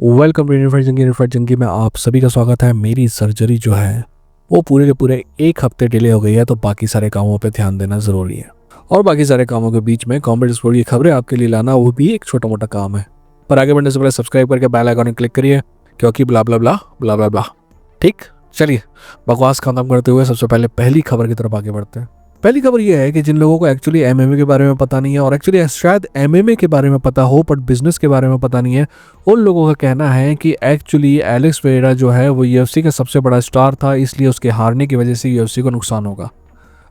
Welcome to unified जंगी में आप सभी का स्वागत है। मेरी सर्जरी जो है वो पूरे के पूरे 1 हफ्ते डिले हो गई है, तो बाकी सारे कामों पे ध्यान देना ज़रूरी है। और बाकी सारे कामों के बीच में कॉमेडी स्पोर्ट की खबरें आपके लिए लाना वो भी एक छोटा मोटा काम है। पर आगे बढ़ने से पहले सब्सक्राइब करके बेल आइकन क्लिक करिए, क्योंकि ब्ला ब्ला ब्ला ब्ला ब्ला ब्ला। ठीक, चलिए बकवास खत्म करते हुए सबसे पहले पहली खबर की तरफ आगे बढ़ते हैं। पहली खबर यह है कि जिन लोगों को एक्चुअली एमएमए के बारे में पता नहीं है, और एक्चुअली शायद एमएमए के बारे में पता हो बट बिजनेस के बारे में पता नहीं है, उन लोगों का कहना है कि एक्चुअली एलेक्स पेरेरा जो है वो यूएफसी का सबसे बड़ा स्टार था, इसलिए उसके हारने की वजह से यूएफसी को नुकसान होगा।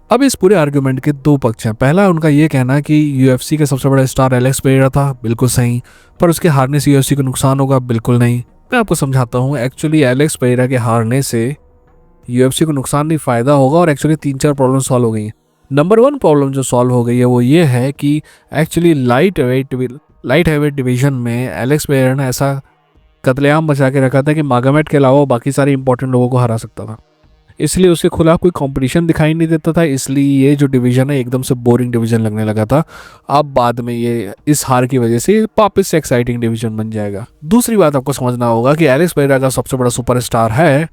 अब इस पूरे आर्गुमेंट के दो पक्ष हैं। पहला उनका ये कहना है कि यूएफसी का सबसे बड़ा स्टार एलेक्स पेरेरा था, बिल्कुल सही, पर उसके हारने से यूएफसी को नुकसान होगा, बिल्कुल नहीं। मैं आपको समझाता हूँ। एक्चुअली एलेक्स पेरेरा के हारने से यूएफसी को नुकसान नहीं, फायदा होगा, और एक्चुअली 3-4 प्रॉब्लम सॉल्व हो गई हैं। नंबर 1 प्रॉब्लम जो सॉल्व हो गई है वो ये है कि एक्चुअली लाइट हैवेट डिवीजन में एलेक्स पेरेरा ने ऐसा कत्लेआम बचा के रखा था कि मागोमेड के अलावा बाकी सारे इंपॉर्टेंट लोगों को हरा सकता था, इसलिए उसके खिलाफ कोई कंपटीशन दिखाई नहीं देता था। इसलिए ये जो डिवीजन है एकदम से बोरिंग डिवीजन लगने लगा था। अब बाद में ये इस हार की वजह से वापस से एक्साइटिंग डिवीजन बन जाएगा। दूसरी बात आपको समझना होगा कि एलेक्स पेरेरा का सबसे बड़ा सुपरस्टार है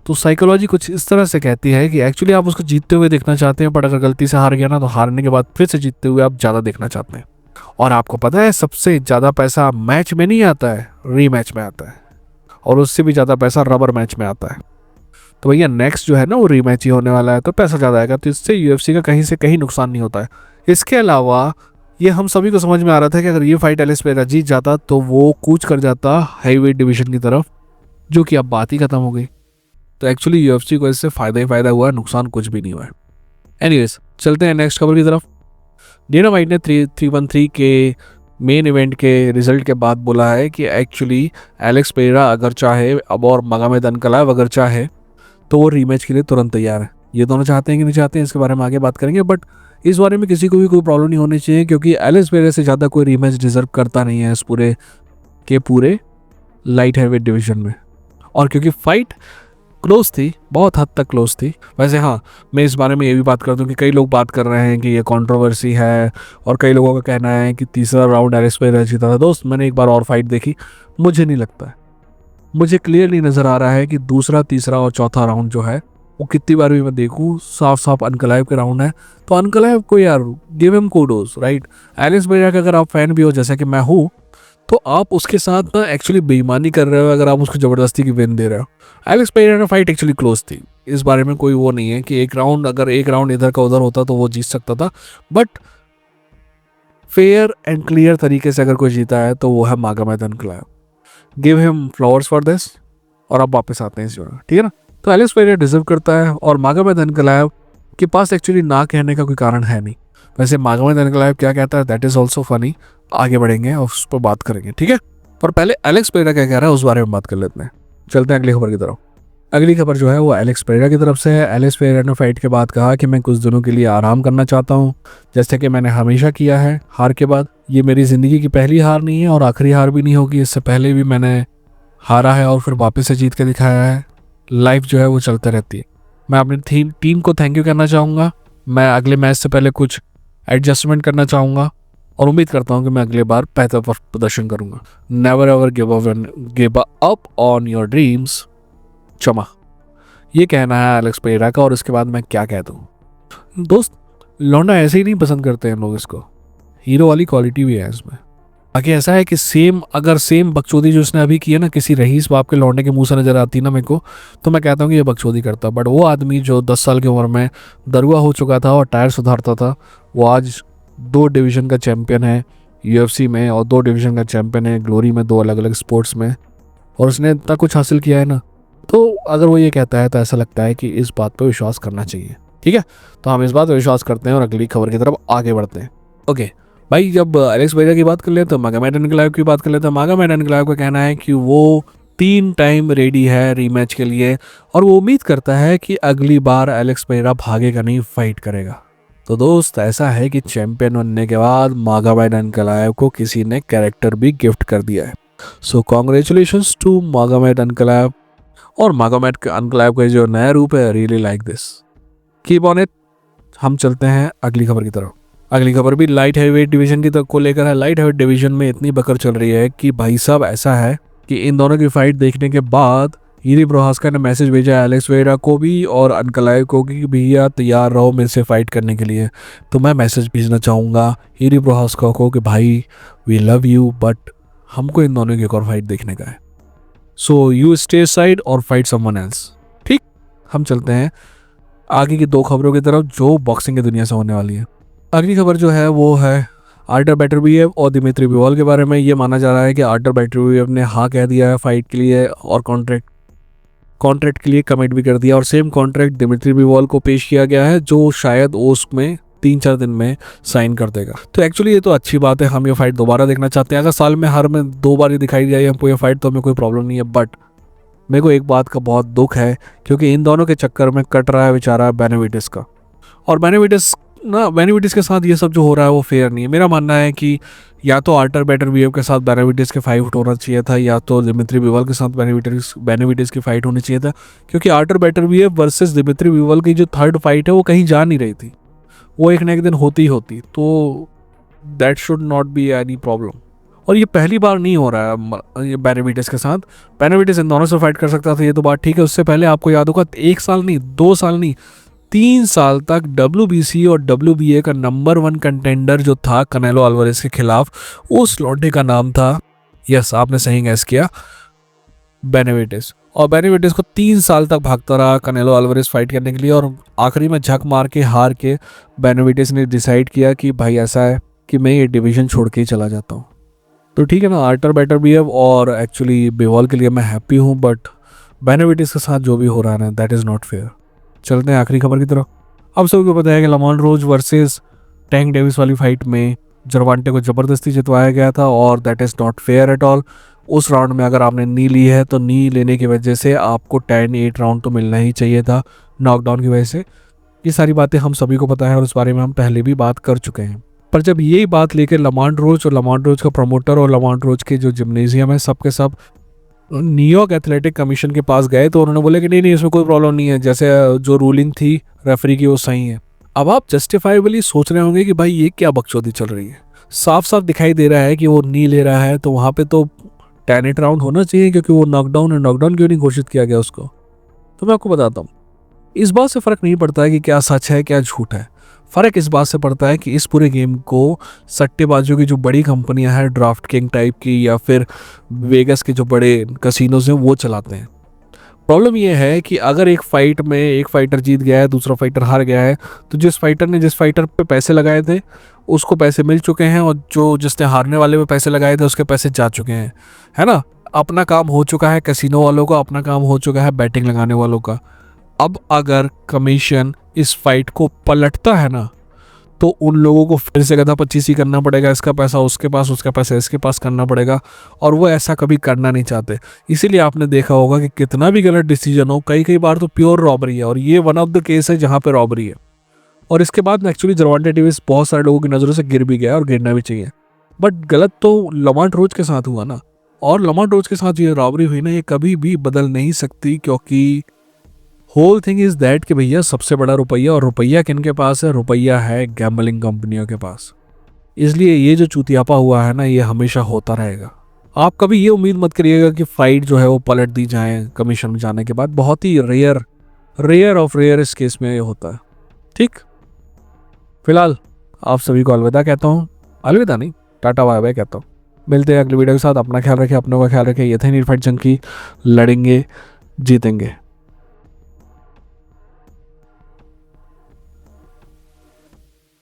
तो साइकोलॉजी कुछ इस तरह से कहती है कि एक्चुअली आप उसको जीतते हुए देखना चाहते हैं, बट अगर गलती से हार गया ना, तो हारने के बाद फिर से जीतते हुए आप ज़्यादा देखना चाहते हैं। और आपको पता है सबसे ज़्यादा पैसा मैच में नहीं आता है, रीमैच में आता है, और उससे भी ज़्यादा पैसा रबर मैच में आता है। तो भैया नेक्स्ट जो है ना वो रीमैच ही होने वाला है, तो पैसा ज़्यादा आएगा, तो इससे यूएफसी का कहीं से कहीं नुकसान नहीं होता है। इसके अलावा ये हम सभी को समझ में आ रहा था कि अगर ये फाइट एलेक्स पेरेरा जीत जाता तो वो कूच कर जाता हैवीवेट डिवीजन की तरफ, जो कि अब बात ही खत्म हो गई। तो एक्चुअली यूएफसी को इससे फ़ायदा ही फ़ायदा हुआ है, नुकसान कुछ भी नहीं हुआ है। एनीवेज चलते हैं नेक्स्ट खबर की तरफ। डेना वाइट ने 313 के मेन इवेंट के रिजल्ट के बाद बोला है कि एक्चुअली एलेक्स पेरेरा अगर चाहे अब, और मागोमेड अनकलाएव अगर चाहे, तो वो रीमैच के लिए तुरंत तैयार है। ये दोनों चाहते हैं कि नहीं चाहते हैं इसके बारे में आगे बात करेंगे, बट इस बारे में किसी को भी कोई प्रॉब्लम नहीं होनी चाहिए, क्योंकि एलेक्स पेरेरा से ज़्यादा कोई रीमैच डिजर्व करता नहीं है इस पूरे लाइट हैवीवेट डिवीजन में। और क्योंकि फाइट क्लोज थी, बहुत हद तक क्लोज थी। वैसे हाँ, मैं इस बारे में ये भी बात कर दूं कि कई लोग बात कर रहे हैं कि ये कंट्रोवर्सी है, और कई लोगों का कहना है कि तीसरा राउंड एलेक्स पेरेरा जीता था। दोस्त, मैंने एक बार और फाइट देखी, मुझे नहीं लगता है, मुझे क्लियरली नज़र आ रहा है कि दूसरा, तीसरा और चौथा राउंड जो है वो कितनी बार भी मैं देखूँ, साफ साफ अनकलाइव के राउंड है। तो अनकलाइव को यार give him kudos, right. Alex Pereira का अगर आप फैन भी हो जैसा कि मैं हूँ, तो आप उसके साथ ना एक्चुअली बेईमानी कर रहे हो अगर आप उसको ज़बरदस्ती की विन दे रहे हो। एलेक्स पेरेरा का फाइट एक्चुअली क्लोज थी, इस बारे में कोई वो नहीं है कि एक राउंड इधर का उधर होता तो वो जीत सकता था, बट फेयर एंड क्लियर तरीके से अगर कोई जीता है तो वो है Magomed Ankalaev. Give him flowers for this. और अब वापस आते हैं इस जगह, ठीक है ना। तो एलेक्स पेरेरा डिजर्व करता है, और मागोमेड अनकलाएव के पास एक्चुअली ना कहने का कोई कारण है नहीं। वैसे मागोमेड अनकलाएव क्या कहता है, दैट इज़ ऑल्सो फनी। आगे बढ़ेंगे और उस पर बात करेंगे, ठीक है। पर पहले एलेक्स पेरेरा क्या कह रहा है उस बारे में बात कर लेते हैं। चलते हैं अगली खबर की तरफ। अगली खबर जो है वो एलेक्स पेरेरा की तरफ से है। एलेक्स पेरेरा ने फाइट के बाद कहा कि मैं कुछ दिनों के लिए आराम करना चाहता हूँ, जैसे कि मैंने हमेशा किया है हार के बाद। ये मेरी ज़िंदगी की पहली हार नहीं है और आखिरी हार भी नहीं होगी। इससे पहले भी मैंने हारा है और फिर वापस से जीत के दिखाया है। लाइफ जो है वो चलते रहती है। मैं अपनी टीम को थैंक यू कहना चाहूँगा। मैं अगले मैच से पहले कुछ एडजस्टमेंट करना चाहूँगा, और उम्मीद करता हूँ कि मैं अगले बार बेहतर प्रदर्शन करूँगा। Never ever give up on your dreams, चमा। ये कहना है एलेक्स पेरेरा का, और इसके बाद मैं क्या कह दूँ। दोस्त, लौंडा ऐसे ही नहीं पसंद करते हैं लोग इसको, हीरो वाली क्वालिटी भी है इसमें। बाकी ऐसा है कि सेम बकचोदी जो इसने अभी की है ना, किसी रईस बाप के लौंडे के मुंह से नजर आती ना मेरे को, तो मैं कहता हूँ कि ये बकचोदी करता। बट वो आदमी जो 10 साल की उम्र में दरुआ हो चुका था और टायर सुधारता था, वो आज 2 डिवीज़न का चैम्पियन है यूएफसी में, और 2 डिवीज़न का चैम्पियन है ग्लोरी में, 2 अलग अलग स्पोर्ट्स में, और उसने इतना कुछ हासिल किया है ना। तो अगर वो ये कहता है तो ऐसा लगता है कि इस बात पर विश्वास करना चाहिए, ठीक है। तो हम इस बात पर विश्वास करते हैं और अगली खबर की तरफ आगे बढ़ते हैं। ओके भाई, जब एलेक्स पेरेरा की बात कर ले तो मागोमेड अनकलाएव की बात कर लेते हैं। मागोमेड अनकलाएव का कहना है कि वो 3 टाइम रेडी है रीमैच के लिए, और वो उम्मीद करता है कि अगली बार एलेक्स पेरेरा भागेगा नहीं, फाइट करेगा। तो दोस्त, ऐसा है कि चैंपियन बनने के बाद मागोमेड अनकलाएव को किसी ने कैरेक्टर भी गिफ्ट कर दिया है। So congratulations to Magomed Ankalaev. और मागोमेड अनकलाएव का जो नया रूप है, really like this, keep on it. हम चलते हैं अगली खबर की तरफ। अगली खबर भी लाइट हैवीवेट डिवीजन की तक को लेकर है। लाइट हैवीवेट डिवीजन में इतनी बकर चल रही है कि भाई साहब ऐसा है कि इन दोनों की फाइट देखने के बाद हीरी प्रोहास्का ने मैसेज भेजा है एलेक्स वेरा को भी और अनकलाय को कि भैया तैयार रहो मेरे से फाइट करने के लिए। तो मैं मैसेज भेजना चाहूँगा हीरी प्रोहास्का को कि भाई वी लव यू बट हमको इन दोनों की एक और फाइट देखने का है। सो यू स्टे साइड और फाइट समवन एल्स। ठीक, हम चलते हैं आगे की 2 खबरों की तरफ जो बॉक्सिंग की दुनिया से होने वाली है। अगली खबर जो है वो है आर्टर बेटरबीएव और दिमित्री बिवॉल के बारे में। ये माना जा रहा है कि आर्टर बेटरबीएव ने हाँ कह दिया है फाइट के लिए और कॉन्ट्रैक्ट के लिए कमिट भी कर दिया और सेम कॉन्ट्रैक्ट दिमित्री बिवॉल को पेश किया गया है जो शायद ओस्क में 3-4 दिन में साइन कर देगा। तो एक्चुअली ये तो अच्छी बात है, हम ये फाइट दोबारा देखना चाहते हैं। अगर साल में हर में 2 बार ही दिखाई जाए हमको ये फाइट तो हमें कोई प्रॉब्लम नहीं है। बट मेरे को एक बात का बहुत दुख है क्योंकि इन दोनों के चक्कर में कट रहा है बेचारा बेनाविडेस का। और बेनाविडेस के साथ ये सब जो हो रहा है वो फेयर नहीं है। मेरा मानना है कि या तो आर्टर बेटरबीएव के साथ बेनाविडेस के फाइट होना चाहिए था या तो दिमित्री बिवॉल के साथ बेनाविडेस की फाइट होनी चाहिए था, क्योंकि आर्टर बेटरबीएव वर्सेस दिमित्री बिवॉल की जो थर्ड फाइट है वो कहीं जा नहीं रही थी, वो एक ना एक दिन होती तो that should not be any problem. और ये पहली बार नहीं हो रहा है ये बेनाविडेस के साथ। बेनाविडेस इन दोनों से फाइट कर सकता था, ये तो बात ठीक है। उससे पहले आपको याद होगा 1 साल नहीं 2 साल नहीं 3 साल तक WBC और WBA का नंबर 1 कंटेंडर जो था कनेलो अल्वारेस के खिलाफ, उस लौंडे का नाम था, यस आपने सही गैस किया, बेनाविडेस। और बेनाविडेस को 3 साल तक भागता रहा कनेलो अल्वारेस फाइट करने के लिए और आखिरी में झक मार के हार के बेनाविडेस ने डिसाइड किया कि भाई ऐसा है कि मैं ये डिवीज़न छोड़ के ही चला जाता हूँ। तो ठीक है ना, आर्टर बेटरबीएव और एक्चुअली बिवॉल के लिए मैं हैप्पी हूँ, बट बेनाविडेस के साथ जो भी हो रहा है ना दैट इज़ नॉट फेयर। चलते हैं आखिरी खबर की तरफ। अब सबको पता है कि लमॉन रोज वर्सेस टैंक डेविस वाली फाइट में जरवांटे को ज़बरदस्ती जितवाया गया था और that is not fair at all. उस राउंड में अगर आपने नी ली है तो नी लेने की वजह से आपको 10-8 राउंड तो मिलना ही चाहिए था नॉकडाउन की वजह से। ये सारी बातें हम सभी को पता है और इस बारे में हम पहले भी बात कर चुके हैं। पर जब यही बात लेकर लमॉन रोज और लमॉन रोज का प्रमोटर और लमॉन रोज के जो जिम्नेजियम है सब के सब न्यूयॉर्क एथलेटिक कमीशन के पास गए तो उन्होंने बोले कि नहीं इसमें कोई प्रॉब्लम नहीं है, जैसे जो रूलिंग थी रेफरी की वो सही है। अब आप जस्टिफाइबली सोच रहे होंगे कि भाई ये क्या बकचोदी चल रही है, साफ साफ दिखाई दे रहा है कि वो नी ले रहा है तो वहाँ पे तो 10-8 राउंड होना चाहिए क्योंकि वो नॉकडाउन है। नॉकडाउन क्यों नहीं घोषित किया गया उसको? तो मैं आपको बताता हूँ, इस बात से फ़र्क नहीं पड़ता है कि क्या सच है क्या झूठ है। फ़र्क इस बात से पड़ता है कि इस पूरे गेम को सट्टेबाजों की जो बड़ी कंपनियां हैं ड्राफ्ट किंग टाइप की या फिर वेगस के जो बड़े कसिनोज हैं वो चलाते हैं। प्रॉब्लम ये है कि अगर एक फाइट में एक फाइटर जीत गया है दूसरा फाइटर हार गया है तो जिस फाइटर पे पैसे लगाए थे उसको पैसे मिल चुके हैं और जो जिसने हारने वाले पे पैसे लगाए थे उसके पैसे जा चुके हैं, है ना। अपना काम हो चुका है कैसीनो वालों का, अपना काम हो चुका है बैटिंग लगाने वालों का। अब अगर कमीशन इस फाइट को पलटता है ना तो उन लोगों को फिर से गधा 25 ही करना पड़ेगा, इसका पैसा उसके पास उसका पैसा इसके पास करना पड़ेगा और वो ऐसा कभी करना नहीं चाहते। इसीलिए आपने देखा होगा कि कितना भी गलत डिसीजन हो कई बार तो प्योर रॉबरी है और ये वन ऑफ द केस है जहाँ पे रॉबरी है। और इसके बाद एक्चुअली जरवांटे डेविस बहुत सारे लोगों की नज़रों से गिर भी गया और गिरना भी चाहिए, बट गलत तो लमॉन्ट रोज के साथ हुआ ना। और लमॉन्ट रोज के साथ ये रॉबरी हुई ना ये कभी भी बदल नहीं सकती क्योंकि होल थिंग इज दैट कि भैया सबसे बड़ा रुपया, और रुपया किन के पास है? रुपया है गैम्बलिंग कंपनियों के पास। इसलिए ये जो चूतियापा हुआ है ना ये हमेशा होता रहेगा। आप कभी ये उम्मीद मत करिएगा कि फाइट जो है वो पलट दी जाए कमीशन में जाने के बाद, बहुत ही रेयर ऑफ रेयर इस केस में ये होता है। ठीक, फिलहाल आप सभी को अलविदा कहता हूँ, अलविदा नहीं टाटा बाय बाय कहता हूँ। मिलते हैं अगली वीडियो के साथ। अपना ख्याल रखें, अपनों का ख्याल रखें। ये थे नीट फाइट जंकी, लड़ेंगे जीतेंगे।